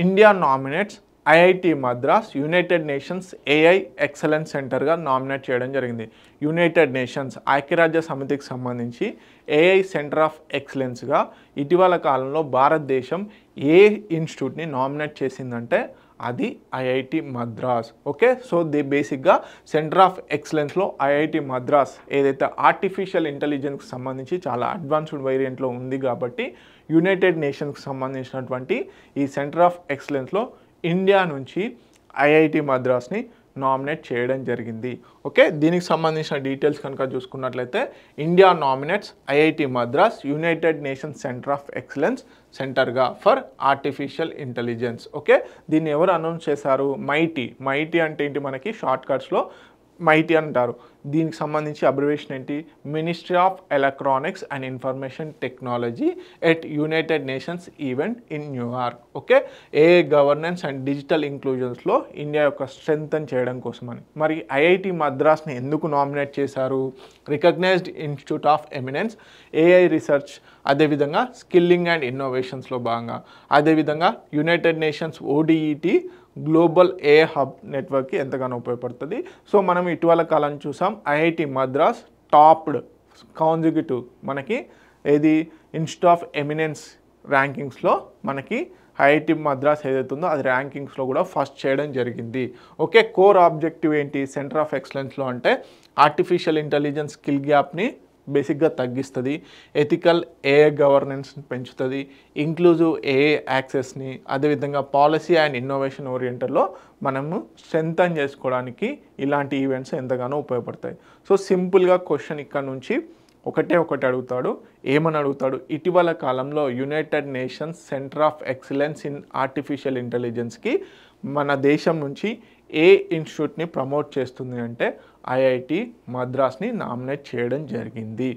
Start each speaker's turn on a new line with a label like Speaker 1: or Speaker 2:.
Speaker 1: India nominates IIT Madras United Nations AI excellence సెంటర్గా nominate చేయడం జరిగింది. యునైటెడ్ నేషన్స్ ఐక్యరాజ్య సమితికి సంబంధించి ఏఐ సెంటర్ ఆఫ్ ఎక్సలెన్స్గా ఇటీవల కాలంలో భారతదేశం ఏ ఇన్స్టిట్యూట్ని నామినేట్ చేసిందంటే అది ఐఐటి మద్రాస్. ఓకే, సో బేసిక్గా సెంటర్ ఆఫ్ ఎక్సలెన్స్లో ఐఐటి మద్రాస్ ఏదైతే ఆర్టిఫిషియల్ ఇంటెలిజెన్స్కి సంబంధించి చాలా అడ్వాన్స్డ్ వేరియంట్లో ఉంది కాబట్టి యునైటెడ్ నేషన్స్కి సంబంధించినటువంటి ఈ సెంటర్ ఆఫ్ ఎక్సలెన్స్లో ఇండియా నుంచి ఐఐటి మద్రాస్ని నామినేట్ చేయడం జరిగింది. ఓకే, దీనికి సంబంధించిన డీటెయిల్స్ కనుక చూసుకున్నట్లయితే India nominates IIT Madras United Nations center of excellence సెంటర్గా ఫర్ ఆర్టిఫిషియల్ ఇంటెలిజెన్స్. ఓకే, దీన్ని ఎవరు అనౌన్స్ చేశారు? మైటీ అంటే ఏంటి, మనకి షార్ట్ కట్స్లో మైటీ అంటారు. దీనికి సంబంధించి అబ్రివేషన్ ఏంటి? Ministry of electronics and information technology at United Nations event in New York. Okay, AI governance and digital ఇంక్లూజన్స్లో ఇండియా యొక్క స్ట్రెంగ్తన్ చేయడం కోసమని. మరి ఐఐటి మద్రాస్ని ఎందుకు నామినేట్ చేశారు? Recognized institute of eminence, AI research, అదేవిధంగా స్కిల్లింగ్ అండ్ ఇన్నోవేషన్స్లో భాగంగా, అదేవిధంగా United Nations ODET global AI hub నెట్వర్క్కి ఎంతగానో ఉపయోగపడుతుంది. సో మనం ఇటీవల కాలం చూసాం ఐఐటి మద్రాస్ టాప్డ్ కాన్జిక్యూటివ్ మనకి ఏది ఇన్స్టిట్యూట్ ఆఫ్ ఎమినెన్స్ ర్యాంకింగ్స్లో మనకి ఐఐటి మద్రాస్ ఏదైతే ఉందో అది ర్యాంకింగ్స్లో కూడా ఫస్ట్ చేయడం జరిగింది. ఓకే, కోర్ ఆబ్జెక్టివ్ ఏంటి సెంటర్ ఆఫ్ ఎక్సలెన్స్లో అంటే ఆర్టిఫిషియల్ ఇంటెలిజెన్స్ స్కిల్ గ్యాప్ని బేసిక్గా తగ్గిస్తుంది, ఎథికల్ ఏఐ గవర్నెన్స్ పెంచుతుంది, ఇంక్లూజివ్ ఏఐ యాక్సెస్ని, అదేవిధంగా పాలసీ అండ్ ఇన్నోవేషన్ ఓరియంటెడ్లో మనము స్ట్రెంథన్ చేసుకోవడానికి ఇలాంటి ఈవెంట్స్ ఎంతగానో ఉపయోగపడతాయి. సో సింపుల్గా క్వశ్చన్ ఇక్కడ నుంచి ఒకటి అడుగుతాడు. ఏమని అడుగుతాడు? ఇటీవల కాలంలో United Nations center of excellence in artificial ఇంటెలిజెన్స్కి మన దేశం నుంచి ఏ ఇన్స్టిట్యూట్ని ప్రమోట్ చేస్తుంది అంటే ఐఐటి మద్రాస్ని నామినేట్ చేయడం జరిగింది.